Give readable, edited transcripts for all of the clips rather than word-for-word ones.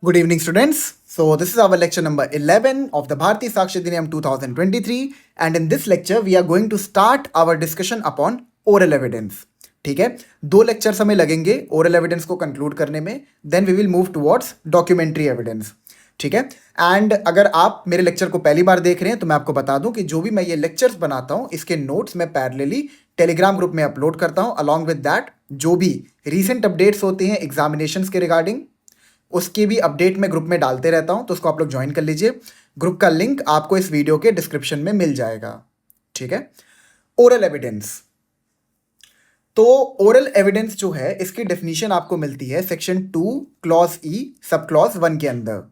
Good evening, students. So, this is our lecture number 11 of the Bharati Sakshi Diniyam 2023. And in this lecture, we are going to start our discussion upon oral evidence. ठीक है, दो lectures हमें लगेंगे oral evidence को conclude करने में. Then we will move towards documentary evidence. ठीक है. एंड अगर आप मेरे लेक्चर को पहली बार देख रहे हैं तो मैं आपको बता दूं कि जो भी मैं ये लेक्चर्स बनाता हूं इसके नोट्स मैं पैरेलली टेलीग्राम ग्रुप में अपलोड करता हूं. अलॉन्ग विद दैट जो भी रीसेंट अपडेट्स होते हैं एग्जामिनेशंस के रिगार्डिंग उसकी भी अपडेट मैं ग्रुप में डालते रहता हूं, तो उसको आप लोग ज्वाइन कर लीजिए. ग्रुप का लिंक आपको इस वीडियो के डिस्क्रिप्शन में मिल जाएगा. ठीक है. Oral evidence. तो ओरल एविडेंस जो है इसकी डेफिनेशन आपको मिलती है सेक्शन 2 क्लॉज ई सब क्लॉज 1 के अंदर.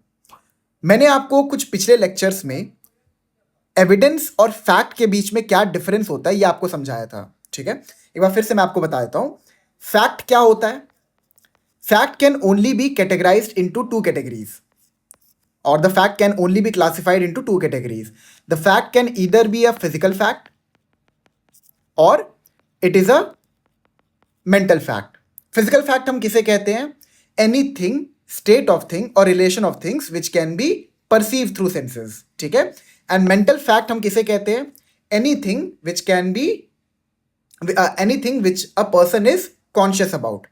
मैंने आपको कुछ पिछले लेक्चर्स में एविडेंस और फैक्ट के बीच में क्या डिफरेंस होता है ये आपको समझाया था. ठीक है. एक बार फिर से मैं आपको बता देता हूं. फैक्ट क्या होता है? Fact can only be categorized into two categories, or the fact can only be classified into two categories. The fact can either be a physical fact or it is a mental fact. Physical fact हम किसे कहते हैं? Anything, state of thing or relation of things which can be perceived through senses. ठीक है. And mental fact हम किसे कहते हैं? Anything which can be anything which a person is conscious about.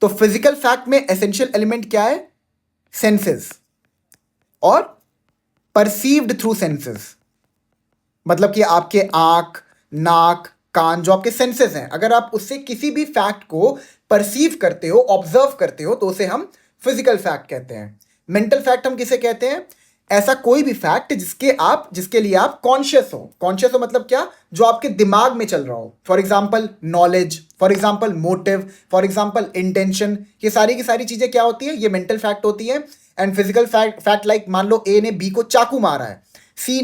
तो फिजिकल फैक्ट में एसेंशियल एलिमेंट क्या है? सेंसेस और परसीव्ड थ्रू सेंसेस. मतलब कि आपके आंख, नाक, कान जो आपके सेंसेस हैं, अगर आप उससे किसी भी फैक्ट को परसीव करते हो, ऑब्जर्व करते हो, तो उसे हम फिजिकल फैक्ट कहते हैं. मेंटल फैक्ट हम किसे कहते हैं? ऐसा कोई भी फैक्ट जिसके लिए आप कॉन्शियस हो. कॉन्शियस हो मतलब क्या? जो आपके दिमाग में चल रहा हो. For example knowledge, for example motive, for example intention. ये सारी की सारी चीजें क्या होती है? ये मेंटल फैक्ट होती है. एंड फिजिकल फैक्ट लाइक मान लो ए ने बी को चाकू मारा है, सी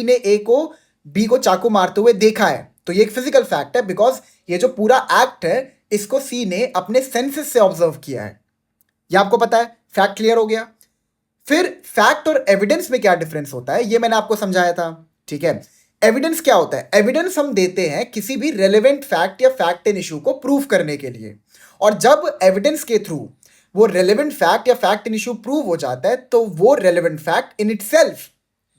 ने ए को बी को चाकू मारते हुए देखा है, तो ये एक फिजिकल फैक्ट है. बिकॉज ये जो पूरा एक्ट है इसको सी ने अपने सेंसेस से ऑब्जर्व किया है. ये आपको पता है. फैक्ट क्लियर हो गया. फिर फैक्ट और एविडेंस में क्या डिफरेंस होता है ये मैंने आपको समझाया था. ठीक है. एविडेंस क्या होता है? एविडेंस हम देते हैं किसी भी रेलेवेंट फैक्ट या फैक्ट इन इशू को प्रूव करने के लिए. और जब एविडेंस के थ्रू वो रेलेवेंट फैक्ट या फैक्ट इन इशू प्रूव हो जाता है तो वो relevant fact in itself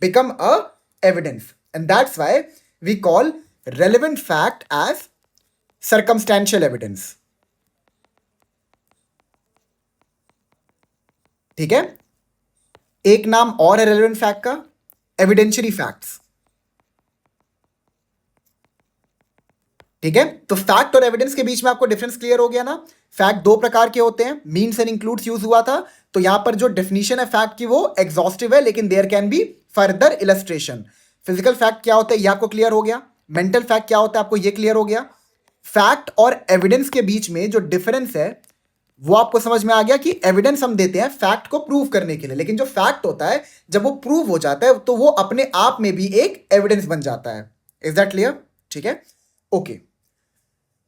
become a evidence. And that's why we call relevant fact as circumstantial evidence. ठीक है. एक नाम और है रेलेवेंट फैक्ट का, एविडेंशियरी फैक्ट्स. ठीक है. तो फैक्ट और एविडेंस के बीच में आपको डिफरेंस क्लियर हो गया ना. फैक्ट दो प्रकार के होते हैं, मीन्स एंड इंक्लूड्स यूज हुआ था. तो यहां पर जो डेफिनेशन है फैक्ट की वो एग्जॉस्टिव है, लेकिन there can be further illustration. Physical fact क्या होता है ये आपको क्लियर हो गया. मेंटल फैक्ट क्या होता है आपको ये क्लियर हो गया. फैक्ट और एविडेंस के बीच में जो डिफरेंस है वो आपको समझ में आ गया कि एविडेंस हम देते हैं फैक्ट को प्रूव करने के लिए, लेकिन जो फैक्ट होता है जब वो प्रूव हो जाता है तो वो अपने आप में भी एक एविडेंस बन जाता है. Is that clear? ठीक है. ओके.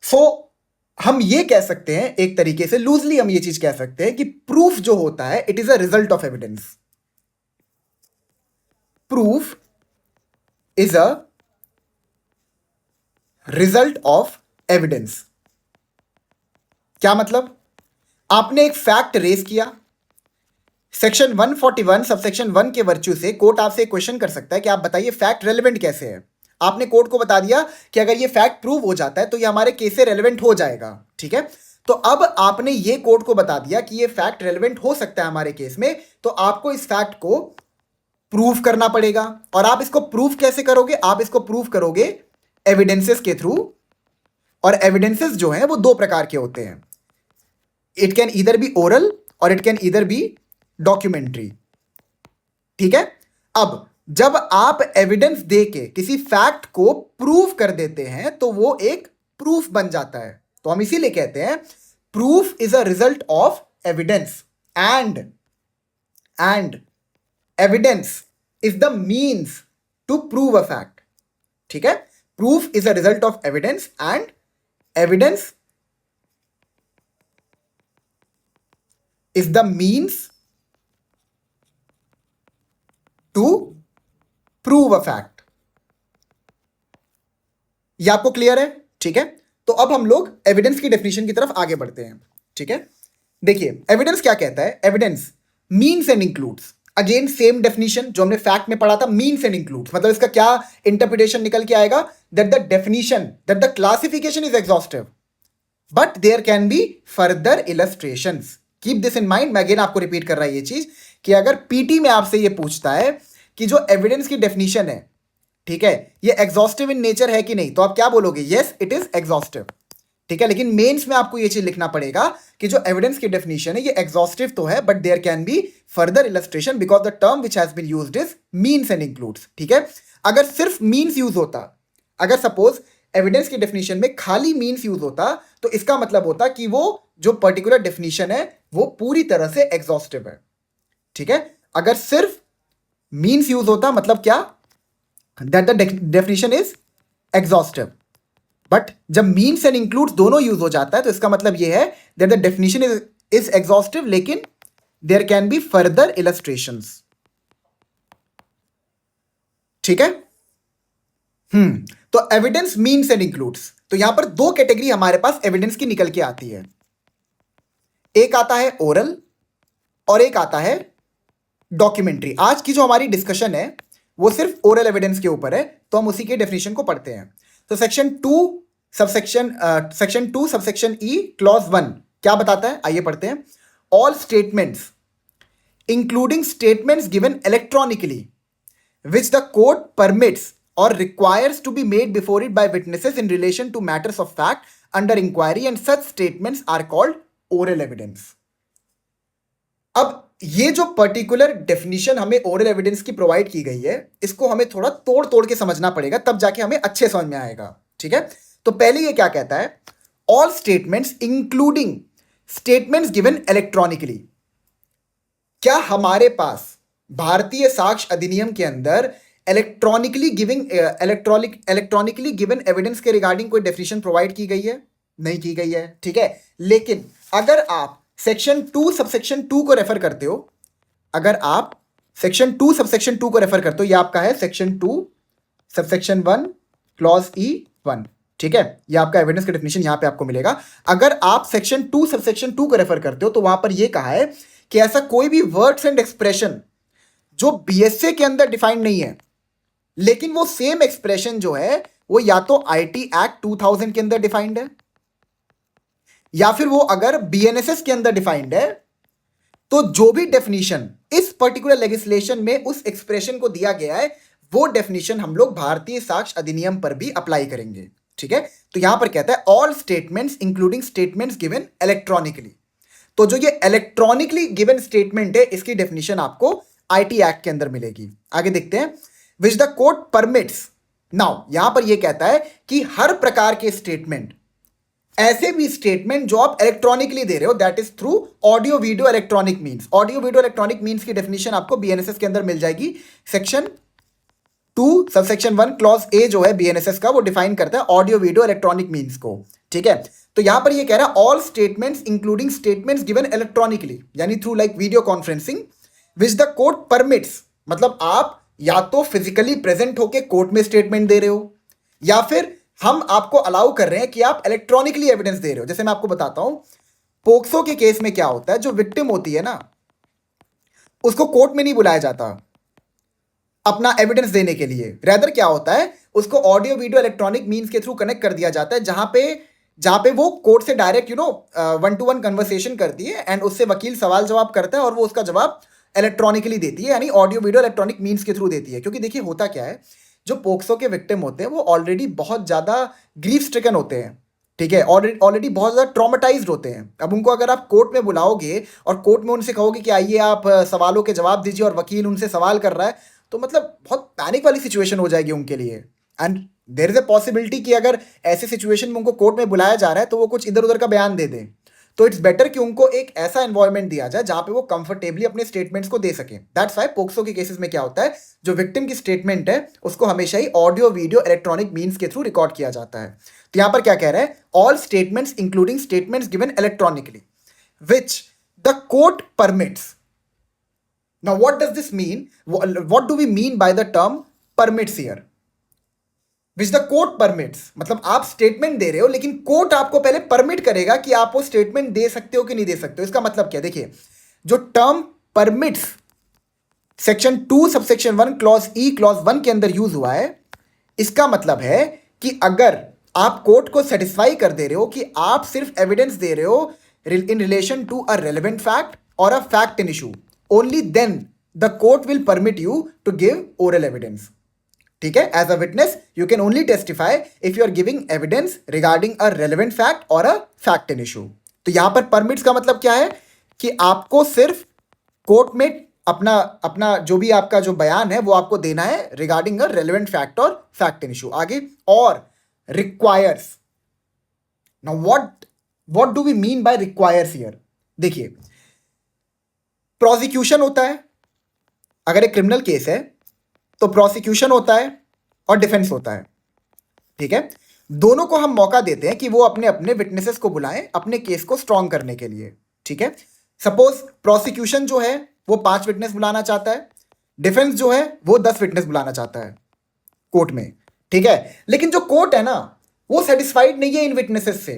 सो हम ये कह सकते हैं एक तरीके से लूजली हम ये चीज कह सकते हैं कि प्रूफ जो होता है it is a result of evidence. Proof is a result of evidence. क्या मतलब? आपने एक फैक्ट रेज किया, सेक्शन 141 सबसेक्शन 1 के वर्च्यू से कोर्ट आपसे एक क्वेश्चन कर सकता है कि आप बताइए फैक्ट रेलेवेंट कैसे है. आपने कोर्ट को बता दिया कि अगर ये फैक्ट प्रूव हो जाता है तो ये हमारे केस से रेलेवेंट हो जाएगा. ठीक है. तो अब आपने ये कोर्ट को बता दिया कि ये फैक्ट रेलेवेंट हो सकता है हमारे केस में, तो आपको इस फैक्ट को प्रूव करना पड़ेगा. और आप इसको प्रूव कैसे करोगे? आप इसको प्रूव करोगे एविडेंसेस के थ्रू. और एविडेंसेस जो हैं वो दो प्रकार के होते हैं. It can either be oral और it can either be documentary. ठीक है. अब जब आप एविडेंस दे के किसी फैक्ट को प्रूव कर देते हैं तो वो एक प्रूफ बन जाता है. तो हम इसीलिए कहते हैं proof is a result of evidence and evidence is the means to prove a fact. ठीक है. Proof is a result of evidence and evidence is the means to prove a fact. ये आपको क्लियर है? ठीक है. तो अब हम लोग एविडेंस की डेफिनेशन की तरफ आगे बढ़ते हैं. ठीक है. देखिए एविडेंस क्या कहता है, evidence means and includes, again same definition जो हमने फैक्ट में पढ़ा था, मीन्स एंड इंक्लूड्स मतलब इसका क्या इंटरप्रिटेशन निकल के आएगा, that the definition that the classification is exhaustive but there can be further illustrations. Keep this in mind, मैं अगेन आपको रिपीट कर रहा है ये चीज कि अगर पीटी में आपसे ये पूछता है कि जो एविडेंस की डेफिनेशन है, ठीक है, ये एग्जॉस्टिव इन नेचर है कि नहीं, तो आप क्या बोलोगे, यस इट इज एग्जॉस्टिव, ठीक है। लेकिन मेंस में आपको ये चीज लिखना पड़ेगा कि जो एविडेंस की डेफिनेशन है ये एग्जॉस्टिव तो है but there can be further illustration because the term which has been used is means and includes, ठीक है। अगर सिर्फ मीन्स यूज होता, अगर सपोज एविडेंस की डेफिनेशन में खाली मीन्स यूज होता तो इसका मतलब होता कि वो जो पर्टिकुलर डेफिनेशन है वो पूरी तरह से एग्जॉस्टिव है, ठीक है। अगर सिर्फ मीन्स यूज होता मतलब क्या, that the definition is exhaustive, but जब मीन्स एंड इंक्लूड्स दोनों यूज हो जाता है तो इसका मतलब ये है that the definition is exhaustive लेकिन there can be further illustrations, ठीक है। तो एविडेंस मीन्स एंड इंक्लूड्स, तो यहां पर दो कैटेगरी हमारे पास एविडेंस की निकल के आती है, एक आता है ओरल और एक आता है डॉक्यूमेंट्री। आज की जो हमारी डिस्कशन है वो सिर्फ ओरल एविडेंस के ऊपर है, तो हम उसी के डेफिनेशन को पढ़ते हैं। तो सेक्शन टू सबसेक्शन ई क्लॉज 1 क्या बताता है, आइए पढ़ते हैं। All statements including statements given electronically which the court permits or requires to be made before it by witnesses in relation to matters of fact under inquiry and such statements are called oral evidence। अब ये जो particular definition हमें oral evidence की provide की गई है इसको हमें थोड़ा तोड़ तोड़ के समझना पड़ेगा, तब जाके हमें अच्छे समझ में आएगा, ठीक है। तो पहले ये क्या कहता है, all statements including statements given electronically. क्या हमारे पास भारतीय साक्ष्य अधिनियम के अंदर इलेक्ट्रॉनिकली गिवन एविडेंस के रिगार्डिंग कोई डेफिनेशन प्रोवाइड की गई है, नहीं की गई है, ठीक है। लेकिन अगर आप सेक्शन 2 सबसेक्शन 2 को रेफर करते हो, अगर आप सेक्शन 2 सबसेक्शन 2 को रेफर करते हो, ये आपका है सेक्शन 2 सबसेक्शन 1 क्लॉज ई 1, ठीक है, ये आपका एविडेंस का डेफिनेशन यहां पे आपको मिलेगा। अगर आप सेक्शन 2 सबसेक्शन 2 को रेफर करते हो तो वहां पर ये कहा है कि ऐसा कोई भी वर्ड्स एंड एक्सप्रेशन जो बीएसए के अंदर डिफाइंड नहीं है लेकिन वो सेम एक्सप्रेशन जो है वो या तो आईटी एक्ट 2000 के अंदर डिफाइंड है या फिर वो अगर बीएनएसएस के अंदर डिफाइंड है, तो जो भी डेफिनेशन इस पर्टिकुलर लेजिस्लेशन में उस एक्सप्रेशन को दिया गया है वो डेफिनेशन हम लोग भारतीय साक्ष्य अधिनियम पर भी अप्लाई करेंगे, ठीक है। तो यहां पर कहता है all statements including statements given electronically. तो जो ये इलेक्ट्रॉनिकली गिवन स्टेटमेंट है इसकी डेफिनेशन आपको आईटी एक्ट के अंदर मिलेगी। आगे देखते हैं, विच द कोर्ट परमिट्स। नाउ यहां पर यह कहता है कि हर प्रकार के स्टेटमेंट, ऐसे भी स्टेटमेंट जो आप इलेक्ट्रॉनिकली दे रहे हो, that is through audio video electronic means. Audio video electronic means की डेफिनेशन आपको बीएनएसएस के अंदर मिल जाएगी। सेक्शन 2 सबसेक्शन 1 क्लॉज ए जो है बीएनएसएस का वो डिफाइन करता है ऑडियो वीडियो इलेक्ट्रॉनिक मीन्स को, ठीक है। तो यहां पर ये कह रहा है all statements including statements given electronically यानी through like video conferencing which the court permits, मतलब आप या तो फिजिकली प्रेजेंट होके कोर्ट में स्टेटमेंट दे रहे हो या फिर हम आपको अलाउ कर रहे हैं कि आप इलेक्ट्रॉनिकली एविडेंस दे रहे हो। जैसे मैं आपको बताता हूं, पोक्सो के केस में क्या होता है, जो विक्टिम होती है ना उसको कोर्ट में नहीं बुलाया जाता अपना एविडेंस देने के लिए, रेदर क्या होता है उसको ऑडियो वीडियो इलेक्ट्रॉनिक मीन्स के थ्रू कनेक्ट कर दिया जाता है जहां पे वो कोर्ट से डायरेक्ट 1-to-1 कन्वर्सेशन करती है एंड उससे वकील सवाल जवाब करता है और वो उसका जवाब इलेक्ट्रॉनिकली देती है, यानी ऑडियो वीडियो इलेक्ट्रॉनिक मीन्स के थ्रू देती है। क्योंकि देखिए होता क्या है, जो पोक्सो के विक्टिम होते हैं वो ऑलरेडी बहुत ज़्यादा ग्रीफ स्ट्रिकन होते हैं, ठीक है, ऑलरेडी बहुत ज़्यादा ट्रॉमेटाइज्ड होते हैं। अब उनको अगर आप कोर्ट में बुलाओगे और कोर्ट में उनसे कहोगे कि आइए आप सवालों के जवाब दीजिए और वकील उनसे सवाल कर रहा है, तो मतलब बहुत पैनिक वाली सिचुएशन हो जाएगी उनके लिए। And there is a possibility कि अगर ऐसे सिचुएशन में उनको कोर्ट में बुलाया जा रहा है तो वो कुछ इधर उधर का बयान दे दें। तो इट्स बेटर कि उनको एक ऐसा एनवायरनमेंट दिया जाए जहां पे वो कंफर्टेबली अपने स्टेटमेंट्स को दे सकें। दैट्स व्हाई पोक्सो के केसेस में क्या होता है, जो विक्टिम की स्टेटमेंट है उसको हमेशा ही ऑडियो वीडियो इलेक्ट्रॉनिक मीन्स के थ्रू रिकॉर्ड किया जाता है। तो यहां पर क्या कह रहा है, all statements including statements given electronically which the court permits. Now what does this mean, what do we mean by the term permits here? Which the court permits, मतलब आप स्टेटमेंट दे रहे हो लेकिन कोर्ट आपको पहले परमिट करेगा कि आप वो स्टेटमेंट दे सकते हो कि नहीं दे सकते हो। इसका मतलब क्या, देखिए जो term permits section 2 subsection 1 clause ई क्लॉज 1 के अंदर यूज हुआ है, इसका मतलब है कि अगर आप कोर्ट को सेटिस्फाई कर दे रहे हो कि आप सिर्फ एविडेंस दे रहे हो in relation to a relevant fact और a fact in issue, only then the court will permit you to give oral evidence. ठीक है, as a witness you can only testify if you are giving evidence regarding a relevant fact और a fact in issue. तो यहां पर permits का मतलब क्या है कि आपको सिर्फ कोर्ट में अपना अपना जो भी आपका जो बयान है वो आपको देना है रिगार्डिंग अ रेलेवेंट फैक्ट और फैक्ट इन इशू। आगे, और requires. Now what do we mean by requires here? देखिए, प्रोसिक्यूशन होता है, अगर एक क्रिमिनल केस है तो प्रोसिक्यूशन होता है और डिफेंस होता है। ठीक है, दोनों को हम मौका देते हैं कि वो अपने अपने विटनेसेस को बुलाएं अपने केस को स्ट्रॉन्ग करने के लिए। ठीक है, सपोज प्रोसिक्यूशन जो है वो 5 विटनेस बुलाना चाहता है, डिफेंस जो है वो 10 विटनेस बुलाना चाहता है कोर्ट में। ठीक है, लेकिन जो कोर्ट है ना वो सेटिस्फाइड नहीं है इन विटनेसेस से।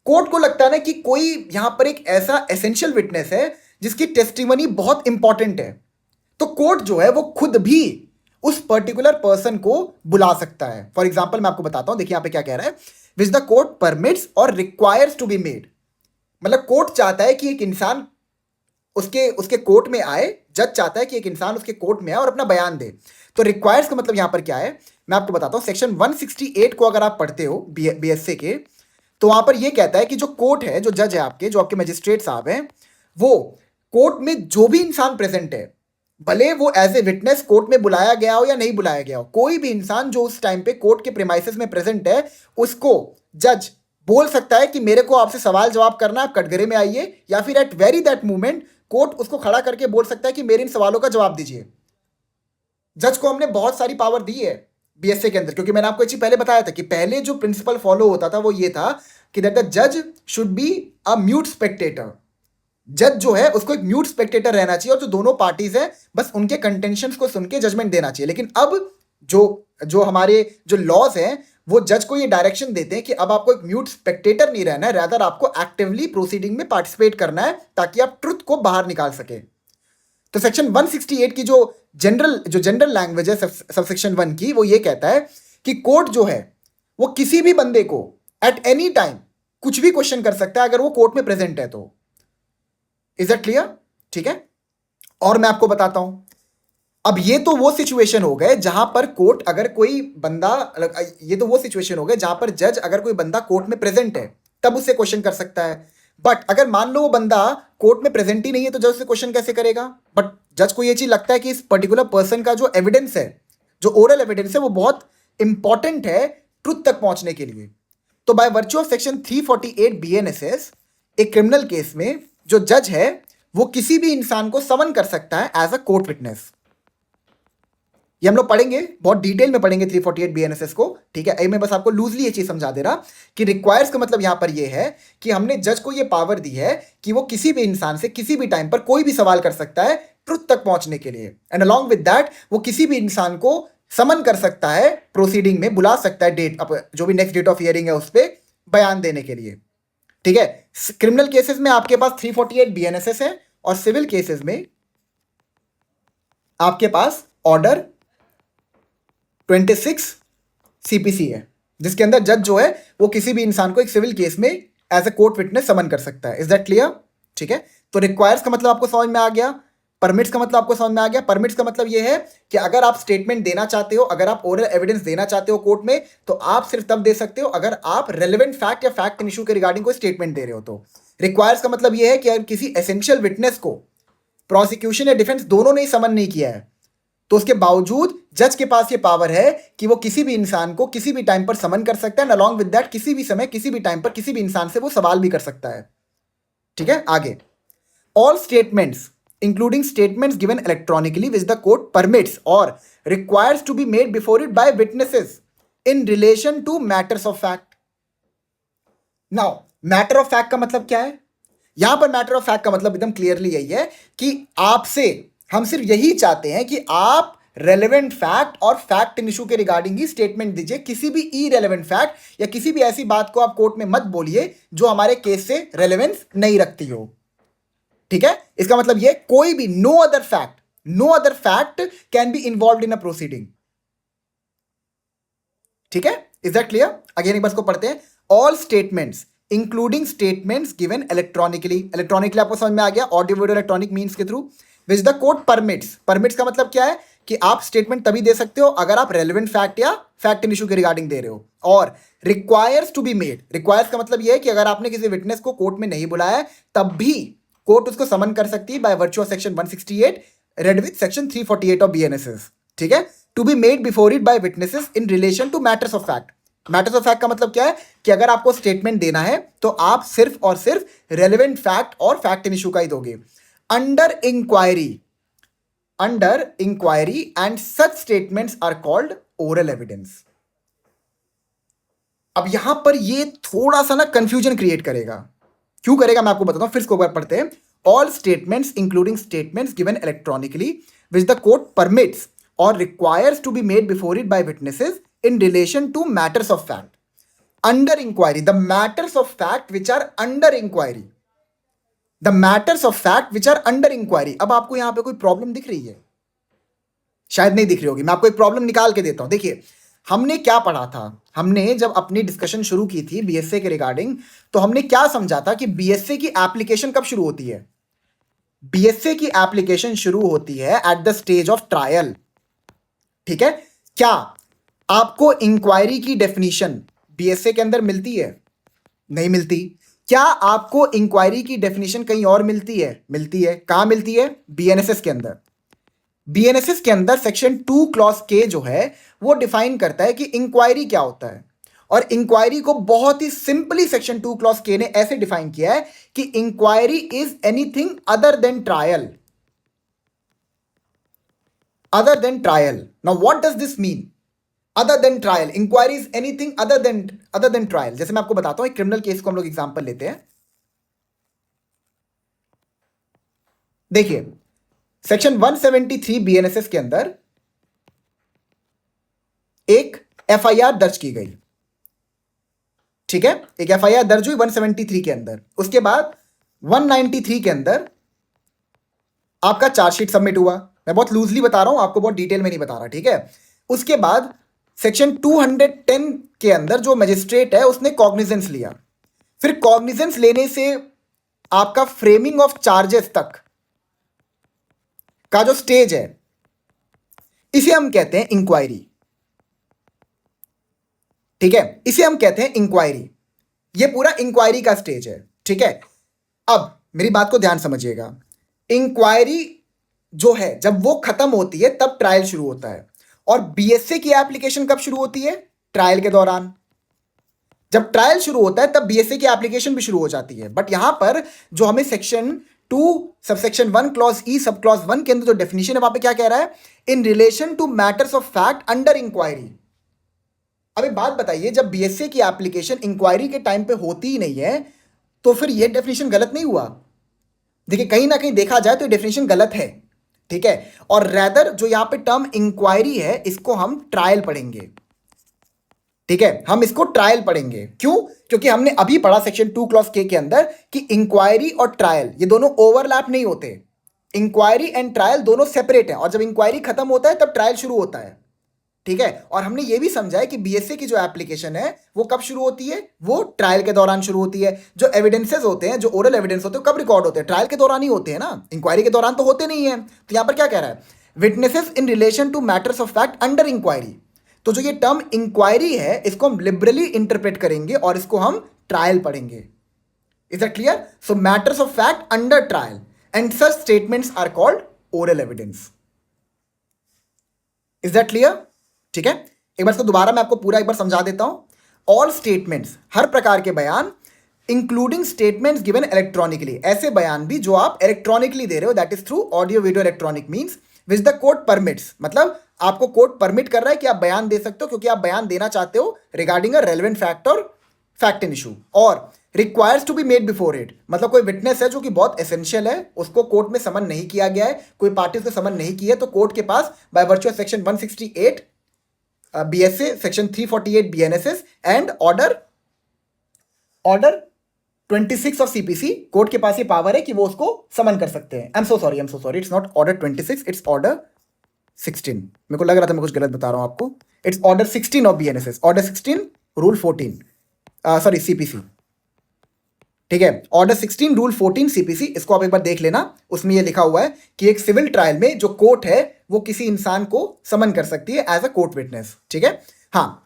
कोर्ट को लगता है ना कि कोई यहां पर एक ऐसा एसेंशियल विटनेस है जिसकी टेस्टिमनी बहुत इंपॉर्टेंट है, तो कोर्ट जो है वो खुद भी उस पर्टिकुलर पर्सन को बुला सकता है। फॉर एग्जाम्पल मैं आपको बताता हूं, देखिए यहां पे क्या कह रहा है, विच द कोर्ट परमिट्स और रिक्वायर्स टू बी मेड। मतलब कोर्ट चाहता है कि एक इंसान उसके उसके कोर्ट में आए, जज चाहता है कि एक इंसान उसके कोर्ट में आए और अपना बयान दे। तो रिक्वायर्स का मतलब यहां पर क्या है, मैं आपको बताता हूं। सेक्शन 168 को अगर आप पढ़ते हो बीएसए के, तो वहां पर यह कहता है कि जो कोर्ट है, जो जज है आपके, जो आपके मजिस्ट्रेट साहब हैं, वो कोर्ट में जो भी इंसान प्रेजेंट है, भले वो एज ए विटनेस कोर्ट में बुलाया गया हो या नहीं बुलाया गया हो, कोई भी इंसान जो उस टाइम पे कोर्ट के प्रेमाइसेस में प्रेजेंट है, उसको जज बोल सकता है कि मेरे को आपसे सवाल जवाब करना, आप कटघरे में आइए, या फिर at very that moment court उसको खड़ा करके बोल सकता है कि मेरे इन सवालों का जवाब दीजिए। जज को हमने बहुत सारी पावर दी है बीएसए के अंदर, क्योंकि मैंने आपको एक चीज पहले बताया था कि पहले जो प्रिंसिपल फॉलो होता था वो ये था कि दैट द जज should be a mute Spectator. जज जो है उसको एक म्यूट स्पेक्टेटर रहना चाहिए और जो दोनों पार्टीज हैं बस उनके कंटेंशंस को सुन के जजमेंट देना चाहिए। लेकिन अब जो जो हमारे जो लॉज हैं वो जज को ये डायरेक्शन देते हैं कि अब आपको एक म्यूट स्पेक्टेटर नहीं रहना है, रैदर आपको एक्टिवली प्रोसीडिंग में पार्टिसिपेट करना है ताकि आप ट्रुथ को बाहर निकाल सके। तो सेक्शन 168 की जो जनरल लैंग्वेज है सबसेक्शन 1 की, वो ये कहता है कि कोर्ट जो है वो किसी भी बंदे को एट एनी टाइम कुछ भी क्वेश्चन कर सकता है अगर वो कोर्ट में प्रेजेंट है तो। Is that clear? ठीक है, और मैं आपको बताता हूं, अब ये तो वो सिचुएशन हो गए जहां पर कोर्ट अगर कोई बंदा, ये तो वो सिचुएशन हो गए जहां पर जज अगर कोई बंदा कोर्ट में प्रेजेंट है तब उससे क्वेश्चन कर सकता है। बट अगर मान लो वो बंदा कोर्ट में प्रेजेंट ही नहीं है तो जज उससे क्वेश्चन कैसे करेगा? बट जज को ये चीज लगता है कि इस पर्टिकुलर पर्सन का जो एविडेंस है, जो ओरल एविडेंस है, वो बहुत इंपॉर्टेंट है ट्रुथ तक पहुंचने के लिए। तो bye virtue of section 348 BNSS, एक क्रिमिनल केस में जो जज है वो किसी भी इंसान को समन कर सकता है एज अ कोर्ट विटनेस। ये हम लोग पढ़ेंगे, बहुत डिटेल में पढ़ेंगे 348 बीएनएसएस को। ठीक है, मैं बस आपको लूजली ये चीज समझा दे रहा कि रिक्वायर्स का मतलब यहां पर ये है कि हमने जज को ये पावर दी है कि वो किसी भी इंसान से किसी भी टाइम पर कोई भी सवाल कर सकता है ट्रुथ तक पहुंचने के लिए। एंड अलॉन्ग विद दैट वो किसी भी इंसान को समन कर सकता है, प्रोसीडिंग में बुला सकता है, डेट जो भी नेक्स्ट डेट ऑफ हियरिंग है उस पर बयान देने के लिए। ठीक है, क्रिमिनल केसेस में आपके पास 348 बीएनएसएस है और सिविल केसेस में आपके पास ऑर्डर 26 सीपीसी है, जिसके अंदर जज जो है वो किसी भी इंसान को एक सिविल केस में एज ए कोर्ट विटनेस समन कर सकता है। Is that clear? ठीक है, तो रिक्वायर्स का मतलब आपको समझ में आ गया, परमिट्स का मतलब आपको समझ में आ गया। परमिट्स का मतलब ये है कि अगर आप स्टेटमेंट देना चाहते हो, अगर आप ओरल एविडेंस देना चाहते हो कोर्ट में, तो आप सिर्फ तब दे सकते हो अगर आप रेलेवेंट फैक्ट या फैक्ट इन इशू के रिगार्डिंग कोई स्टेटमेंट दे रहे हो। तो रिक्वायर्स का मतलब ये है कि अगर किसी एसेंशियल विटनेस को प्रोसिक्यूशन या डिफेंस दोनों ने समन नहीं किया है तो उसके बावजूद जज के पास ये पावर है कि वो किसी भी इंसान को किसी भी टाइम पर समन कर सकता है, अलॉन्ग विद दैट किसी भी समय किसी भी टाइम पर किसी भी इंसान से वो सवाल भी कर सकता है। ठीक है, आगे, all statements including statements given electronically which the court permits और requires to be made before it by witnesses in relation to matters of fact. Now matter of fact का मतलब क्या है? यहां पर मैटर ऑफ फैक्ट का मतलब एकदम क्लियरली यही है कि आपसे हम सिर्फ यही चाहते हैं कि आप रेलेवेंट फैक्ट और फैक्ट इन इशू के रिगार्डिंग ही स्टेटमेंट दीजिए। किसी भी इरेलेवेंट फैक्ट या किसी भी ऐसी बात को आप कोर्ट में मत बोलिए जो हमारे केस से रेलेवेंस नहीं रखती हो। ठीक है, इसका मतलब ये कोई भी no other fact can be involve in a proceeding. ठीक है, इज दैट क्लियर? अगेन एक बार इसको पढ़ते हैं। All statements including statements given electronically आपको समझ में आ गया, ऑडियो वीडियो इलेक्ट्रॉनिक मीन्स के through, which the court permits का मतलब क्या है कि आप स्टेटमेंट तभी दे सकते हो अगर आप रेलेवेंट फैक्ट या फैक्ट इन इशू के रिगार्डिंग दे रहे हो। और requires to be made, requires का मतलब यह है कि अगर आपने किसी विटनेस को कोर्ट में नहीं बुलाया है तब भी कोर्ट उसको समन कर सकती है by virtue of section 168 read with section 348 of BNSS. ठीक है, to be made before it by witnesses in relation to matters of fact. Matters of fact का मतलब क्या है कि अगर आपको स्टेटमेंट देना है तो आप सिर्फ और सिर्फ रेलेवेंट फैक्ट और फैक्ट इन इशू का ही दोगे। Under inquiry and such statements are called oral evidence. अब यहां पर ये थोड़ा सा ना कंफ्यूजन क्रिएट करेगा। क्यों करेगा मैं आपको बताता हूं, फिर इसको पढ़ते हैं। All statements including statements given electronically which the court permits or requires to be made before it by witnesses in relation to matters of fact. Under inquiry, the matters of fact which are under inquiry. The matters of fact which are under inquiry. अब आपको यहां पे कोई problem दिख रही है? शायद नहीं दिख रही होगी। मैं आपको एक प्रॉब्लम निकाल के देता हूं। देखिए, हमने क्या पढ़ा था, हमने जब अपनी डिस्कशन शुरू की थी बीएसए के रिगार्डिंग, तो हमने क्या समझा था कि बीएसए की एप्लीकेशन कब शुरू होती है? बीएसए की एप्लीकेशन शुरू होती है at the stage of trial. ठीक है, क्या आपको इंक्वायरी की डेफिनेशन बीएसए के अंदर मिलती है? नहीं मिलती। क्या आपको इंक्वायरी की डेफिनेशन कहीं और मिलती है? मिलती है। कहां मिलती है? बीएनएसएस के अंदर। बीएनएसएस के अंदर सेक्शन 2 क्लॉज के जो है वो डिफाइन करता है कि इंक्वायरी क्या होता है। और इंक्वायरी को बहुत ही सिंपली सेक्शन 2 क्लॉज के ने ऐसे डिफाइन किया है कि inquiry is anything other than trial. Other than trial. Now what does this mean? Other than trial. Inquiry is anything other than trial. जैसे मैं आपको बताता हूं, एक क्रिमिनल केस को हम लोग एग्जांपल लेते हैं। देखिए, सेक्शन 173 बीएनएसएस के अंदर एक एफआईआर दर्ज की गई। ठीक है, एक एफआईआर दर्ज हुई 173 के अंदर। उसके बाद 193 के अंदर आपका चार्जशीट सबमिट हुआ। मैं बहुत लूजली बता रहा हूं, आपको बहुत डिटेल में नहीं बता रहा। ठीक है, उसके बाद सेक्शन 210 के अंदर जो मजिस्ट्रेट है उसने कॉग्निजेंस लिया। फिर कॉग्निजेंस लेने से आपका फ्रेमिंग ऑफ चार्जेस तक का जो स्टेज है, इसे हम कहते हैं इंक्वायरी। ठीक है, इसे हम कहते हैं इंक्वायरी। ये पूरा इंक्वायरी का स्टेज है। ठीक है, अब मेरी बात को ध्यान समझिएगा। इंक्वायरी जो है जब वो खत्म होती है तब ट्रायल शुरू होता है। और बीएसए की एप्लीकेशन कब शुरू होती है? ट्रायल के दौरान। जब ट्रायल शुरू होता है तब बीएसए की एप्लीकेशन भी शुरू हो जाती है। बट यहां पर जो हमें सेक्शन 2 सबसेक्शन 1 क्लॉज ई सब क्लॉज 1 के अंदर जो डेफिनेशन है वहां पे क्या कह रहा है? In relation to matters of fact under inquiry. अब एक बात बताइए, जब बीएसए की एप्लीकेशन इंक्वायरी के टाइम पे होती ही नहीं है तो फिर यह डेफिनेशन गलत नहीं हुआ? देखिए, कहीं ना कहीं देखा जाए तो डेफिनेशन गलत है। ठीक है, और रैदर जो यहां पे टर्म इंक्वायरी है इसको हम ट्रायल पढ़ेंगे। ठीक है, हम इसको ट्रायल पढ़ेंगे। क्यों? क्योंकि हमने अभी पढ़ा सेक्शन 2 क्लॉज के अंदर कि इंक्वायरी और ट्रायल ये दोनों ओवरलैप नहीं होते। इंक्वायरी एंड ट्रायल दोनों सेपरेट है, और जब इंक्वायरी खत्म होता है तब ट्रायल शुरू होता है। ठीक है, और हमने ये भी समझा है कि बीएसए की जो एप्लीकेशन है वो कब शुरू होती है? वो ट्रायल के दौरान शुरू होती है। जो एविडेंसेस होते हैं, जो ओरल एविडेंस होते हैं, कब रिकॉर्ड होते हैं? ट्रायल के दौरान ही होते हैं ना, इंक्वायरी के दौरान तो होते नहीं है। तो यहां पर क्या कह रहा है? Witnesses in relation to matters of fact under inquiry. तो जो ये टर्म इंक्वायरी है इसको हम लिबरली इंटरप्रेट करेंगे और इसको हम ट्रायल पढ़ेंगे। Is that clear? So matters of fact under trial and such statements are called oral evidence. Is that clear? ठीक है, एक बार इसको दोबारा मैं आपको पूरा एक बार समझा देता हूं। ऑल स्टेटमेंट्स, हर प्रकार के बयान, इंक्लूडिंग स्टेटमेंट्स गिवन इलेक्ट्रॉनिकली, ऐसे बयान भी जो आप इलेक्ट्रॉनिकली दे रहे हो, that is through audio video electronic means, which the court permits. मतलब आपको कोर्ट परमिट कर रहा है कि आप बयान दे सकते हो क्योंकि आप बयान देना चाहते हो रिगार्डिंग अ रेलेवेंट फैक्ट और फैक्ट इन इशू। और requires to be made before it, मतलब कोई विटनेस है जो कि बहुत एसेंशियल है, उसको कोर्ट में समन नहीं किया गया है, कोई पार्टी उसको समन नहीं की है, तो कोर्ट के पास by virtue of section 168 BSA, section 348 BNSS and order 26 of CPC, court के पास ये पावर है कि वो उसको समन कर सकते हैं। I am so sorry, it's not order 26, it's order 16। मेरे को लग रहा था मैं कुछ गलत बता रहा हूं आपको। It's order 16 of BNSS, order 16 rule 14 sorry CPC, ठीक है। ऑर्डर 16 रूल 14 CPC, इसको आप एक बार देख लेना। उसमें ये लिखा हुआ है कि एक सिविल ट्रायल में जो कोर्ट है वो किसी इंसान को समन कर सकती है एज अ कोर्ट विटनेस, ठीक है। हाँ,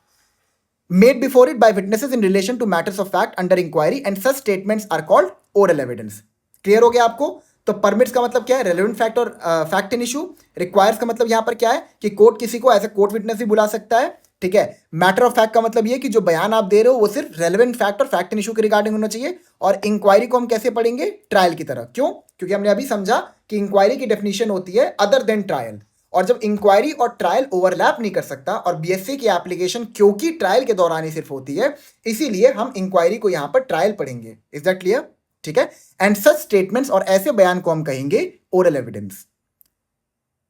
made before it by witnesses in relation to matters of fact under inquiry and such statements are called oral evidence. Clear हो गया आपको? तो परमिट्स का मतलब क्या है? रेलेवेंट फैक्ट और फैक्ट इन इशू। रिक्वायर्स का मतलब यहां पर क्या है कि कोर्ट किसी को एज ए कोर्ट विटनेस भी बुला सकता है, ठीक है। मैटर ऑफ फैक्ट का मतलब ये कि जो बयान आप दे रहे हो वो सिर्फ रेलेवेंट फैक्ट और फैक्ट इन इशू के रिगार्डिंग होना चाहिए। और इंक्वायरी को हम कैसे पढ़ेंगे? ट्रायल की तरह। क्यों? क्योंकि हमने अभी समझा कि इंक्वायरी की डेफिनेशन होती है अदर देन ट्रायल, और जब इंक्वायरी और ट्रायल ओवरलैप नहीं कर सकता, और बीएससी की एप्लीकेशन क्योंकि ट्रायल के दौरान ही सिर्फ होती है, इसीलिए हम इंक्वायरी को यहां पर ट्रायल पढ़ेंगे। Is that clear? ठीक है। एंड सच स्टेटमेंट्स, और ऐसे बयान को हम कहेंगे oral evidence.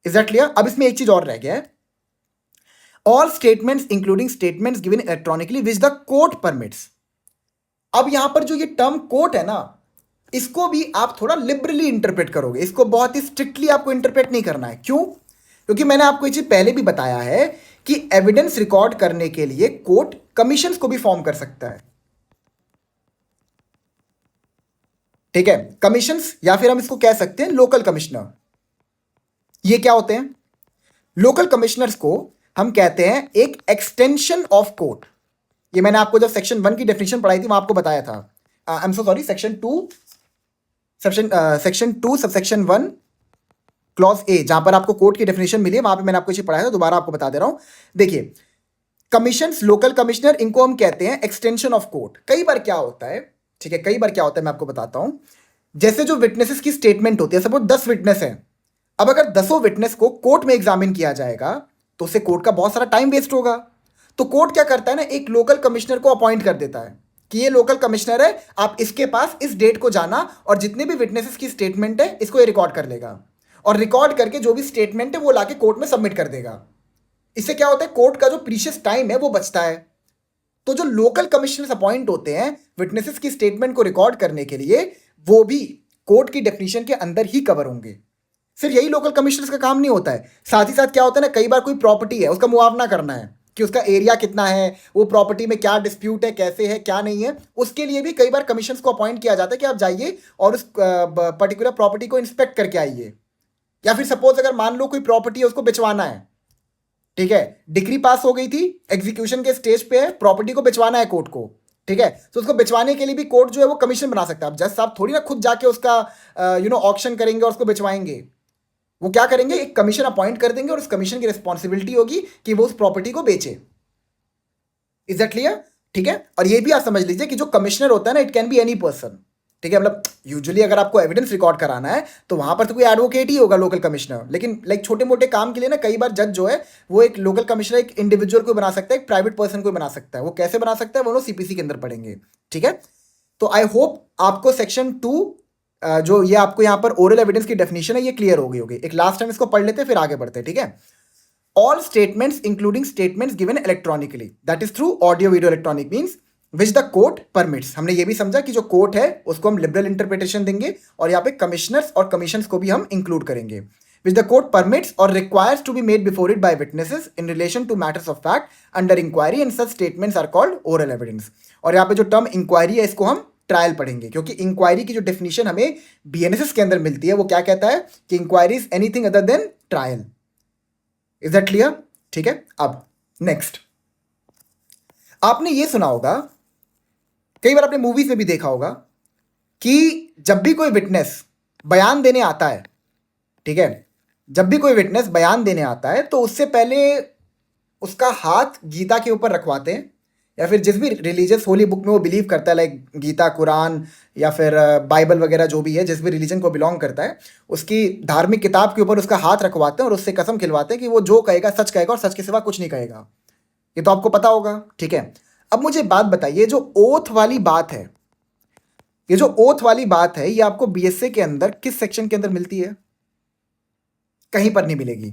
Is that clear? अब इसमें एक चीज और रह गया है, all statements including statements given electronically which the court permits. अब यहां पर जो ये टर्म कोर्ट है ना, इसको भी आप थोड़ा लिबरली इंटरप्रेट करोगे, इसको बहुत ही स्ट्रिक्टली आपको इंटरप्रेट नहीं करना है। क्यों? क्योंकि मैंने आपको ये चीज पहले भी बताया है कि एविडेंस रिकॉर्ड करने के लिए कोर्ट कमीशंस को भी फॉर्म कर सकता है, ठीक है। कमीशंस, या फिर हम इसको कह सकते हैं लोकल कमिश्नर। ये क्या होते हैं? लोकल कमिश्नर्स को हम कहते हैं एक एक्सटेंशन ऑफ कोर्ट। ये मैंने आपको जब सेक्शन 1 की डेफिनेशन पढ़ाई थी वहां आपको बताया था। I am so sorry, section 2 subsection 1 clause A, जहां पर आपको कोर्ट की डेफिनेशन मिली है, वहां पे मैंने आपको इसे पढ़ाया था, दोबारा आपको बता दे रहा हूं। देखिए, कमीशंस, लोकल कमिश्नर, इनको हम कहते हैं एक्सटेंशन ऑफ कोर्ट। कई बार क्या होता है, ठीक है, कई बार क्या होता है मैं आपको बताता हूं। जैसे जो विटनेसेस की स्टेटमेंट होती है, सपोज 10 विटनेस है, अब अगर 10 विटनेस को कोर्ट में एग्जामिन किया जाएगा तो उससे कोर्ट का बहुत सारा टाइम वेस्ट होगा। तो कोर्ट क्या करता है ना, एक लोकल कमिश्नर को अपॉइंट कर देता है कि ये लोकल कमिश्नर है, आप इसके पास इस डेट को जाना, और जितने भी विटनेसेस की स्टेटमेंट है इसको ये रिकॉर्ड कर लेगा, और रिकॉर्ड करके जो भी स्टेटमेंट है वो लाके कोर्ट में सबमिट कर देगा। इससे क्या होता है, कोर्ट का जो प्रीशियस टाइम है वो बचता है। तो जो लोकल कमिश्नर्स अपॉइंट होते हैं विटनेसेस की स्टेटमेंट को रिकॉर्ड करने के लिए, वो भी कोर्ट की डेफिनेशन के अंदर ही कवर होंगे। सिर्फ यही लोकल कमिश्नर्स का काम नहीं होता है, साथ ही साथ क्या होता है ना, कई बार कोई प्रॉपर्टी है उसका मुआवना करना है कि उसका एरिया कितना है, वो प्रॉपर्टी में क्या डिस्प्यूट है, कैसे है, क्या नहीं है, उसके लिए भी कई बार कमीशंस को अपॉइंट किया जाता है कि आप जाइए और उस पर्टिकुलर प्रॉपर्टी को इंस्पेक्ट करके आइए। या फिर सपोज अगर मान लो कोई प्रॉपर्टी है उसको बेचवाना है, ठीक है, डिक्री पास हो गई थी, एग्जीक्यूशन के स्टेज पे है, प्रॉपर्टी को बेचवाना है कोर्ट को, ठीक है, तो उसको बेचवाने के लिए भी कोर्ट जो है वो कमीशन बना सकता है। अब जज साहब थोड़ी ना खुद जाके उसका ऑक्शन करेंगे और उसको बेचवाएंगे। वो क्या करेंगे, एक कमीशन अपॉइंट कर देंगे और उस कमीशन की रिस्पॉन्सिबिलिटी होगी कि वो उस प्रॉपर्टी को बेचे। Is that clear? ठीक है। और ये भी आप समझ लीजिए कि जो कमिश्नर होता है ना, it can be any person, ठीक है। मतलब यूजुअली अगर आपको एविडेंस रिकॉर्ड कराना है तो वहां पर तो कोई एडवोकेट ही होगा, लोकल कमिश्नर, लेकिन लाइक छोटे मोटे काम के लिए ना कई बार जज जो है वो एक लोकल कमिश्नर एक इंडिविजुअल को बना सकता है, एक प्राइवेट पर्सन को बना सकता है। वो कैसे बना सकता है वो लोग CPC के अंदर पढ़ेंगे, ठीक है। तो आई होप आपको सेक्शन 2 जो ये आपको यहाँ पर ओरल एविडेंस की डेफिनेशन है ये क्लियर हो गई होगी। एक लास्ट टाइम इसको पढ़ लेते हैं फिर आगे बढ़ते हैं, ठीक है। All statements including statements given electronically, that is through audio video electronic means which the court permits. हमने ये भी समझा कि जो कोर्ट है उसको हम लिबरल इंटरप्रिटेशन देंगे, और यहाँ पे कमिश्नर्स और कमीशंस को भी हम इंक्लूड करेंगे। विच द कोर्ट परमिट्स और requires to be made before it by witnesses in relation to matters of fact under inquiry, and such statements are called oral evidence. और यहाँ पे जो टर्म इंक्वायरी है इसको हम ट्रायल पढ़ेंगे, क्योंकि इंक्वायरी की जो डेफिनेशन हमें BNSS के अंदर मिलती है वो क्या कहता है कि inquiry is anything other than trial. Is that clear? ठीक है। अब नेक्स्ट, आपने ये सुना होगा, कई बार आपने मूवीज में भी देखा होगा कि जब भी कोई विटनेस बयान देने आता है, ठीक है, जब भी कोई विटनेस बयान देने आता है तो उससे पहले उसका हाथ गीता के ऊपर रखवाते हैं, या फिर जिस भी रिलीजियस होली बुक में वो बिलीव करता है, लाइक गीता, कुरान या फिर बाइबल वगैरह जो भी है, जिस भी रिलीजन को बिलोंग करता है, उसकी धार्मिक किताब के ऊपर उसका हाथ रखवाते हैं और उससे कसम खिलवाते हैं कि वो जो कहेगा सच कहेगा और सच के सिवा कुछ नहीं कहेगा। ये तो आपको पता होगा, ठीक है। अब मुझे बात बताइए, जो ओथ वाली बात है, ये जो ओथ वाली बात है ये आपको बीएसए के अंदर किस सेक्शन के अंदर मिलती है? कहीं पर नहीं मिलेगी,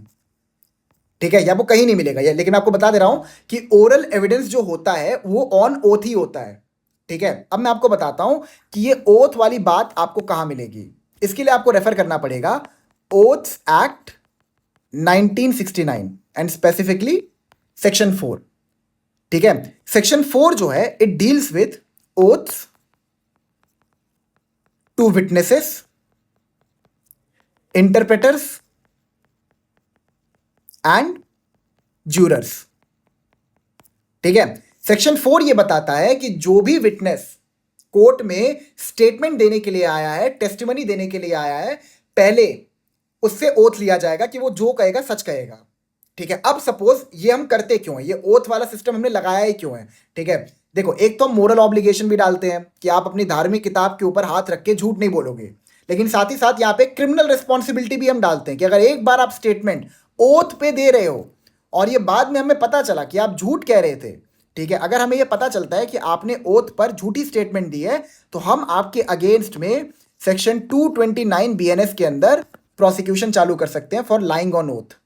ठीक है, ये आपको कहीं नहीं मिलेगा ये, लेकिन मैं आपको बता दे रहा हूं कि ओरल एविडेंस जो होता है वो ऑन ओथ ही होता है, ठीक है। अब मैं आपको बताता हूं कि ये ओथ वाली बात आपको कहां मिलेगी। इसके लिए आपको रेफर करना पड़ेगा oaths act 1969 and specifically section 4, ठीक है। सेक्शन 4 जो है it deals with oaths to witnesses, interpreters and jurors, ठीक है। सेक्शन 4 ये बताता है कि जो भी विटनेस कोर्ट में स्टेटमेंट देने के लिए आया है, टेस्टिमनी देने के लिए आया है, पहले उससे ओथ लिया जाएगा कि वो जो कहेगा सच कहेगा, ठीक है। अब सपोज ये हम करते क्यों है, ये ओथ वाला सिस्टम हमने लगाया ही क्यों है, ठीक है। देखो, एक तो हम मोरल ऑब्लिगेशन भी डालते हैं कि आप अपनी धार्मिक किताब के ऊपर हाथ रख के झूठ नहीं बोलोगे, लेकिन साथ ही साथ यहाँ पे क्रिमिनल रिस्पॉन्सिबिलिटी भी हम डालते हैं कि अगर एक बार आप स्टेटमेंट ओथ पे दे रहे हो और ये बाद में हमें पता चला कि आप झूठ कह रहे थे, ठीक है, अगर हमें ये पता चलता है कि आपने ओथ पर झूठी स्टेटमेंट दी है, तो हम आपके अगेंस्ट में सेक्शन 229 बीएनएस के अंदर प्रोसिक्यूशन चालू कर सकते हैं for lying on oath,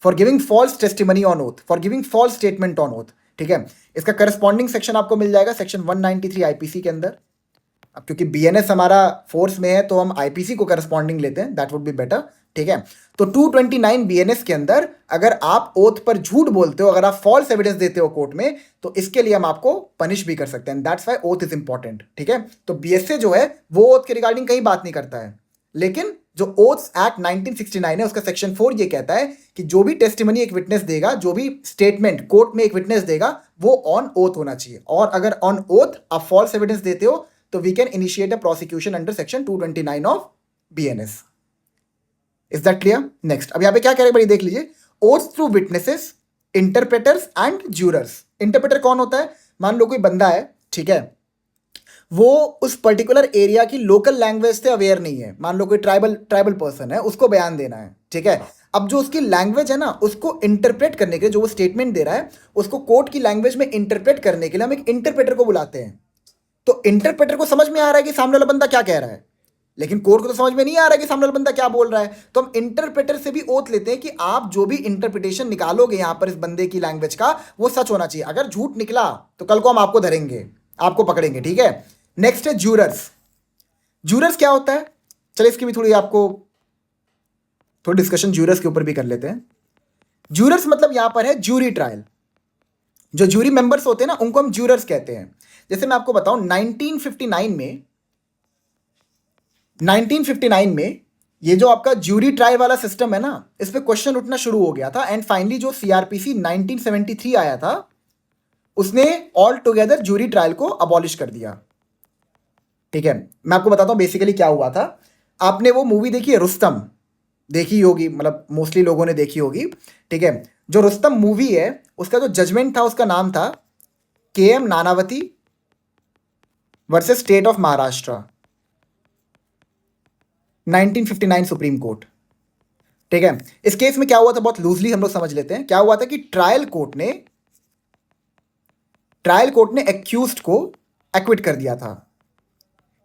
for giving false testimony on oath, for giving false statement on oath, ठीक है। इसका करस्पॉन्डिंग सेक्शन आपको मिल जाएगा सेक्शन 193 आईपीसी के अंदर। अब क्योंकि बीएनएस हमारा फोर्स में है तो हम आईपीसी को करस्पॉन्डिंग लेते हैं, दैट वुड बी बेटर, ठीक है। तो 229 बीएनएस के अंदर अगर आप ओथ पर झूठ बोलते हो, अगर आप फॉल्स एविडेंस देते हो कोर्ट में, तो इसके लिए हम आपको पनिश भी कर सकते हैं, that's why oath is important, ठीक है। तो बीएसए जो है वो ओथ के रिगार्डिंग कहीं बात नहीं करता है, लेकिन जो ओथ्स एक्ट 1969 है उसका सेक्शन 4 ये कहता है कि जो भी टेस्टिमनी एक विटनेस देगा, जो भी स्टेटमेंट कोर्ट में एक विटनेस देगा, वो ऑन ओथ होना चाहिए, और अगर ऑन ओथ आप फॉल्स एविडेंस देते हो तो we can initiate a prosecution under section 229 of BNS. Is that clear? Next, अब यहां पे क्या कह रहे हैं भाई, देख लीजिए, oaths through witnesses, interpreters and jurors. Interpreter कौन होता है? मान लो कोई बंदा है, ठीक है, वो उस पर्टिकुलर एरिया की लोकल लैंग्वेज से अवेयर नहीं है, मान लो कोई ट्राइबल पर्सन है, उसको बयान देना है, ठीक है। अब जो उसकी लैंग्वेज है ना, उसको इंटरप्रेट करने के लिए, जो वो स्टेटमेंट दे रहा है उसको कोर्ट की लैंग्वेज में इंटरप्रेट करने के लिए हम एक इंटरप्रेटर को बुलाते हैं। तो इंटरप्रेटर को समझ में आ रहा है कि सामने वाला बंदा क्या कह रहा है, लेकिन कोर्ट को तो समझ में नहीं आ रहा है कि सामने वाला बंदा क्या बोल रहा है, तो हम इंटरप्रेटर से भी ओथ लेते हैं कि आप जो भी इंटरप्रिटेशन निकालोगे यहां पर इस बंदे की लैंग्वेज का, वो सच होना चाहिए। अगर झूठ निकला तो कल को हम आपको धरेंगे, आपको पकड़ेंगे, ठीक है। नेक्स्ट है ज्यूरर्स। ज्यूरर्स क्या होता है? चलिए इसकी भी थोड़ी आपको थोड़ी डिस्कशन ज्यूरर्स के ऊपर भी कर लेते हैं। ज्यूरर्स मतलब यहां पर है ज्यूरी ट्रायल। जो ज्यूरी मेंबर्स होते हैं ना, उनको हम ज्यूरर्स कहते हैं। जैसे मैं आपको बताऊं, 1959 में ये जो आपका ज्यूरी ट्रायल वाला सिस्टम है ना, इस पे क्वेश्चन उठना शुरू हो गया था, एंड फाइनली जो सीआरपीसी 1973 आया था, उसने ऑल टुगेदर ज्यूरी ट्रायल को अबॉलिश कर दिया, ठीक है। मैं आपको बताता हूं बेसिकली क्या हुआ था। आपने वो मूवी देखी है रुस्तम? देखी होगी, मतलब मोस्टली लोगों ने देखी होगी, ठीक है। जो रुस्तम मूवी है उसका जो जजमेंट था उसका नाम था KM Nanavati versus state of Maharashtra, 1959 Supreme Court, ठीक है। इस केस में क्या हुआ था, बहुत लूजली हम लोग समझ लेते हैं। क्या हुआ था कि ट्रायल कोर्ट ने एक्यूज्ड को एक्विट कर दिया था,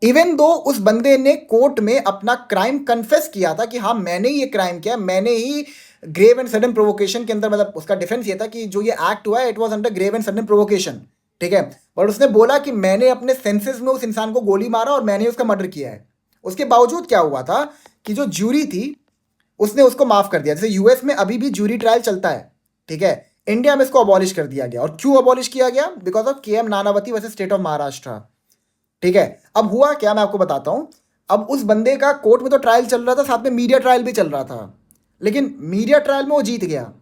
इवन दो उस बंदे ने कोर्ट में अपना क्राइम कन्फेस किया था कि हाँ मैंने ही ये क्राइम किया, मैंने ही ग्रेव एंड सडन प्रोवोकेशन के अंदर, मतलब उसका डिफेंस ये था कि जो ये एक्ट हुआ है it was under grave and sudden provocation, ठीक है। और उसने बोला कि मैंने अपने सेंसेस में उस इंसान को गोली मारा और मैंने उसका मर्डर किया है। उसके बावजूद क्या हुआ था कि जो ज्यूरी थी उसने उसको माफ कर दिया। जैसे यूएस में अभी भी ज्यूरी ट्रायल चलता है, ठीक है, इंडिया में इसको अबॉलिश कर दिया गया। और क्यों अबॉलिश किया गया? Because of KM Nanavati versus state of Maharashtra, ठीक है। अब हुआ क्या, मैं आपको बताता हूं। अब उस बंदे का कोर्ट में तो ट्रायल चल रहा था, साथ में मीडिया ट्रायल भी चल रहा था, लेकिन मीडिया ट्रायल में वो जीत गया,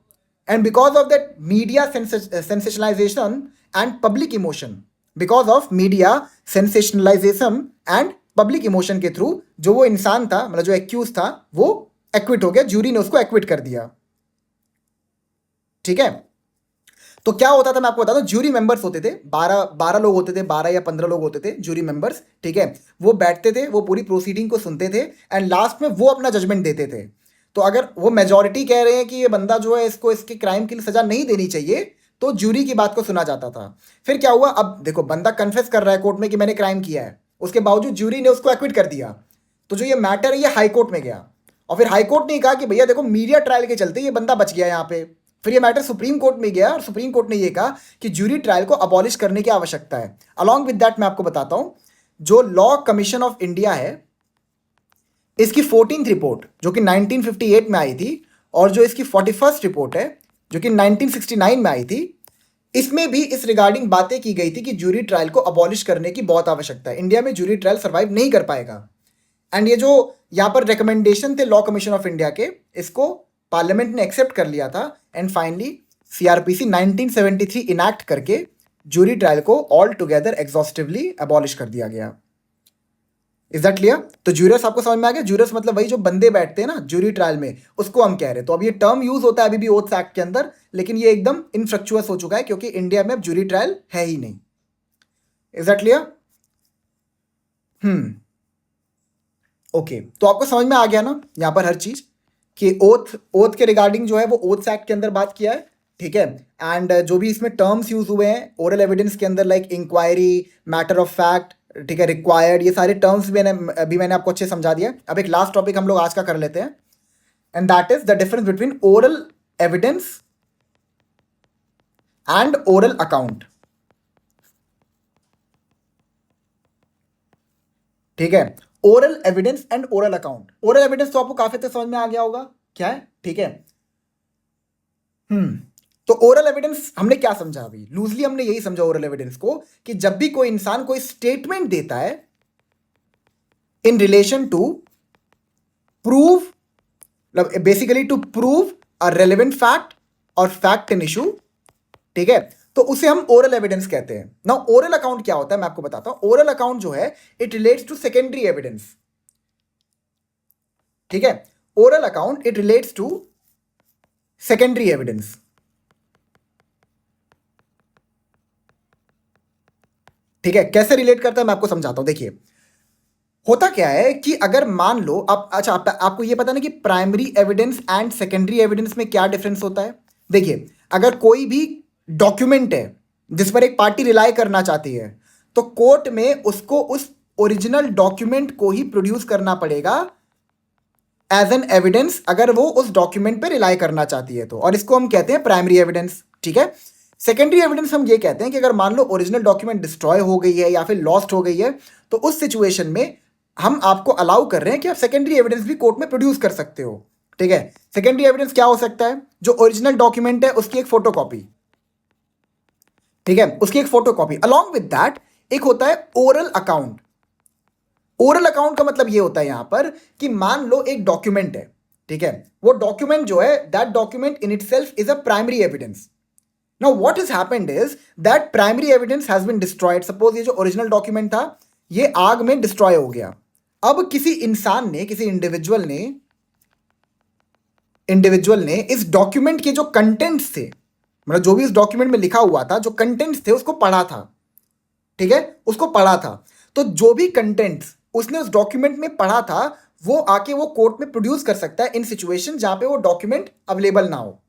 and because of that media sensationalization and public emotion, because of media sensationalization and public emotion के थ्रू जो वो इंसान था, मतलब जो एक्यूज था, वो एक्विट हो गया, ज्यूरी ने उसको एक्विट कर दिया, ठीक है। तो क्या होता था मैं आपको बताता हूँ, ज्यूरी मेंबर्स होते थे 12 लोग होते थे, 12 या 15 लोग होते थे ज्यूरी मेंबर्स, ठीक है। वो बैठते थे, वो पूरी प्रोसीडिंग को सुनते थे, एंड लास्ट में वो अपना जजमेंट देते थे। तो अगर वो मेजॉरिटी कह रहे हैं कि ये बंदा जो है इसको इसके क्राइम की सजा नहीं देनी चाहिए, तो ज्यूरी की बात को सुना जाता था। फिर क्या हुआ, अब देखो बंदा कन्फेस कर रहा है कोर्ट में कि मैंने क्राइम किया है, उसके बावजूद ज्यूरी ने उसको एक्विट कर दिया। तो जो ये मैटर है ये हाई कोर्ट में गया, और फिर हाई कोर्ट ने कहा कि भैया देखो मीडिया ट्रायल के चलते ये बंदा बच गया यहाँ पे। फिर ये मैटर सुप्रीम कोर्ट में गया और सुप्रीम कोर्ट ने ये कहा कि ज्यूरी ट्रायल को अबॉलिश करने की आवश्यकता है। अलॉन्ग विद दैट मैं आपको बताता हूँ, जो लॉ कमीशन ऑफ इंडिया है, इसकी 14th रिपोर्ट जो कि 1958 में आई थी, और जो इसकी 41st रिपोर्ट है जो कि 1969 में आई थी, इसमें भी इस रिगार्डिंग बातें की गई थी कि ज्यूरी ट्रायल को अबॉलिश करने की बहुत आवश्यकता है। इंडिया में ज्यूरी ट्रायल सर्वाइव नहीं कर पाएगा। एंड ये जो यहाँ पर रिकमेंडेशन थे लॉ कमीशन ऑफ इंडिया के, इसको पार्लियामेंट ने एक्सेप्ट कर लिया था, एंड फाइनली सीआरपीसी 1973 इनैक्ट करके ज्यूरी ट्रायल को ऑल टुगेदर एग्जॉस्टिवली अबॉलिश कर दिया गया। Is that clear? तो ज्यूरस आपको समझ में आ गया? ज्यूरस मतलब वही जो बंदे बैठते हैं ना ज्यूरी ट्रायल में, उसको हम कह रहे हैं। तो अब ये टर्म यूज होता है अभी भी ओथ्स एक्ट के अंदर, लेकिन ये एकदम इनफ्रक्चुअस हो चुका है क्योंकि इंडिया में अब ज्यूरी ट्रायल है ही नहीं। Is that clear? ओके, तो आपको समझ में आ गया ना यहाँ पर हर चीज, कि ओथ के रिगार्डिंग जो है वो ओथ्स एक्ट के अंदर बात किया है, ठीक है। एंड जो भी इसमें टर्म्स यूज हुए हैं ओरल एविडेंस के अंदर, like inquiry, matter of fact, ठीक है, रिक्वायर्ड, ये सारे टर्म्स मैंने आपको अच्छे समझा दिया। अब एक लास्ट टॉपिक हम लोग आज का कर लेते हैं, and that is the difference between oral evidence and oral account. ठीक है, oral evidence and oral account. Oral evidence तो आपको काफी तक समझ में आ गया होगा क्या है, ठीक है। तो ओरल एविडेंस हमने क्या समझा? अभी लूजली हमने यही समझा ओरल एविडेंस को, कि जब भी कोई इंसान कोई स्टेटमेंट देता है इन रिलेशन टू प्रूव, मतलब basically to prove a relevant fact और फैक्ट एन इशू, ठीक है, तो उसे हम ओरल एविडेंस कहते हैं ना। ओरल अकाउंट क्या होता है मैं आपको बताता हूं। ओरल अकाउंट जो है it relates to secondary evidence, ठीक है। Oral account it relates to secondary evidence, ठीक है। कैसे रिलेट करता है मैं आपको समझाता हूं। देखिए होता क्या है कि अगर मान लो आप, अच्छा आपको ये पता ना कि primary evidence and secondary evidence में क्या डिफरेंस होता है। देखिए अगर कोई भी डॉक्यूमेंट है जिस पर एक पार्टी रिलाई करना चाहती है, तो कोर्ट में उसको उस ओरिजिनल डॉक्यूमेंट को ही प्रोड्यूस करना पड़ेगा एज एन एविडेंस, अगर वो उस डॉक्यूमेंट पे रिलाई करना चाहती है तो, और इसको हम कहते हैं प्राइमरी एविडेंस, ठीक है। सेकेंडरी एविडेंस हम ये कहते हैं कि अगर मान लो ओरिजिनल डॉक्यूमेंट डिस्ट्रॉय हो गई है या फिर लॉस्ट हो गई है, तो उस सिचुएशन में हम आपको अलाउ कर रहे हैं कि आप सेकेंडरी एविडेंस भी कोर्ट में प्रोड्यूस कर सकते हो, ठीक है। सेकेंडरी एविडेंस क्या हो सकता है? जो ओरिजिनल डॉक्यूमेंट है उसकी एक फोटोकॉपी, ठीक है, उसकी एक फोटोकॉपी। अलॉन्ग विद दैट एक होता है ओरल अकाउंट। ओरल अकाउंट का मतलब ये होता है यहां पर कि मान लो एक डॉक्यूमेंट है, ठीक है, वो डॉक्यूमेंट जो है that document in itself is a primary evidence. Now what has happened is that primary evidence has been destroyed. Suppose ये जो ओरिजिनल डॉक्यूमेंट था ये आग में डिस्ट्रॉय हो गया। अब किसी इंसान ने, किसी इंडिविजुअल ने इस डॉक्यूमेंट के जो कंटेंट्स थे, मतलब जो भी इस डॉक्यूमेंट में लिखा हुआ था, जो कंटेंट्स थे उसको पढ़ा था, ठीक है, उसको पढ़ा था। तो जो भी कंटेंट्स उसने उस डॉक्यूमेंट में पढ़ा था वो आके वो कोर्ट में प्रोड्यूस कर सकता है इन सिचुएशन जहां पे वो डॉक्यूमेंट अवेलेबल ना हो,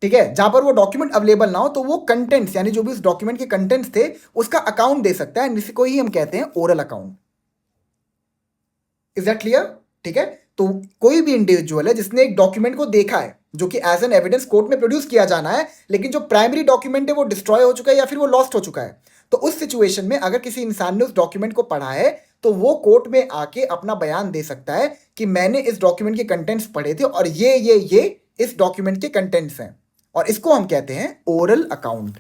ठीक है। जहां पर वो डॉक्यूमेंट अवेलेबल ना हो तो वो कंटेंट्स, यानी जो भी उस डॉक्यूमेंट के कंटेंट्स थे उसका अकाउंट दे सकता है, जिसको ही हम कहते हैं oral account. Is that clear? ठीक है, तो कोई भी इंडिविजुअल है जिसने एक डॉक्यूमेंट को देखा है जो कि एज एन एविडेंस कोर्ट में प्रोड्यूस किया जाना है, लेकिन जो प्राइमरी डॉक्यूमेंट है वो डिस्ट्रॉय हो चुका है या फिर वो लॉस्ट हो चुका है, तो उस सिचुएशन में अगर किसी इंसान ने उस डॉक्यूमेंट को पढ़ा है तो वो कोर्ट में आके अपना बयान दे सकता है कि मैंने इस डॉक्यूमेंट के कंटेंट्स पढ़े थे और ये इस डॉक्यूमेंट के कंटेंट्स हैं, और इसको हम कहते हैं oral account.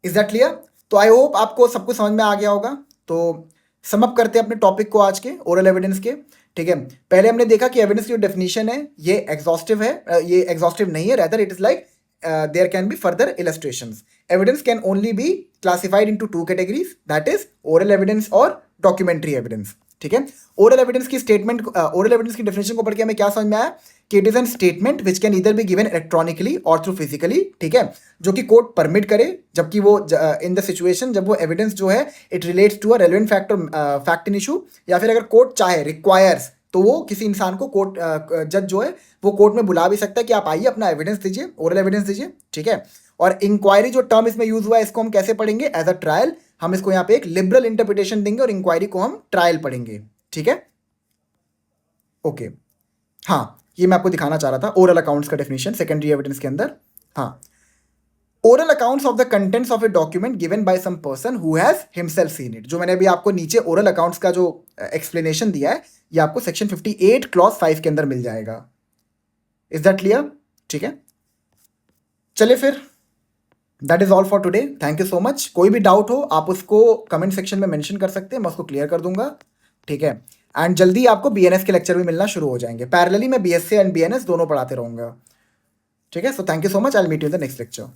Is that clear? तो आई होप आपको सब कुछ समझ में आ गया होगा। तो सम अप करते हैं अपने टॉपिक को आज के ओरल एविडेंस के, ठीक है। पहले हमने देखा कि एविडेंस की जो डेफिनेशन है ये एग्जॉस्टिव है, ये एग्जॉस्टिव नहीं है, rather it is like there can be further illustrations. Evidence can only be classified into two categories, that is oral evidence और डॉक्यूमेंट्री एविडेंस, ठीक है। ओरल एविडेंस की स्टेटमेंट, ओरल एविडेंस की डेफिनेशन को पढ़ के हमें क्या समझ में आया कि it is an statement which can either be given electronically और थ्रू फिजिकली, ठीक है, जो कि कोर्ट परमिट करे, जबकि वो इन द सिचुएशन जब वो एविडेंस जो है it relates to a relevant fact in issue, या फिर अगर कोर्ट चाहे रिक्वायर्स तो वो किसी इंसान को कोर्ट जज जो है वो कोर्ट में बुला भी सकता है कि आप आइए अपना एविडेंस दीजिए, ओरल एविडेंस दीजिए, ठीक है। और इंक्वायरी जो टर्म इसमें यूज हुआ है इसको हम कैसे पढ़ेंगे? एज अ ट्रायल हम इसको यहाँ पे एक लिबरल इंटरप्रिटेशन देंगे और इंक्वायरी को हम ट्रायल पढ़ेंगे, ठीक है। ओके, हाँ ये मैं आपको दिखाना चाह रहा था ओरल अकाउंट्स का डेफिनेशन सेकेंडरी एविडेंस के अंदर। हाँ, oral accounts of the contents of a document given by some person who has himself seen it. जो मैंने अभी आपको नीचे ओरल अकाउंट्स का जो एक्सप्लेनेशन दिया है ये आपको सेक्शन 58 क्लॉज 5 के अंदर मिल जाएगा। Is that clear? ठीक है, चलिए फिर that is all for today. Thank you so much. कोई भी डाउट हो आप उसको कमेंट सेक्शन में मेंशन कर सकते हैं, मैं उसको क्लियर कर दूंगा, ठीक है। एंड जल्दी आपको बीएनएस के लेक्चर भी मिलना शुरू हो जाएंगे। पैरेलली मैं बीएससी एंड बीएनएस दोनों पढ़ाते रहूंगा, ठीक है। So thank you so much, I will meet you in the next lecture.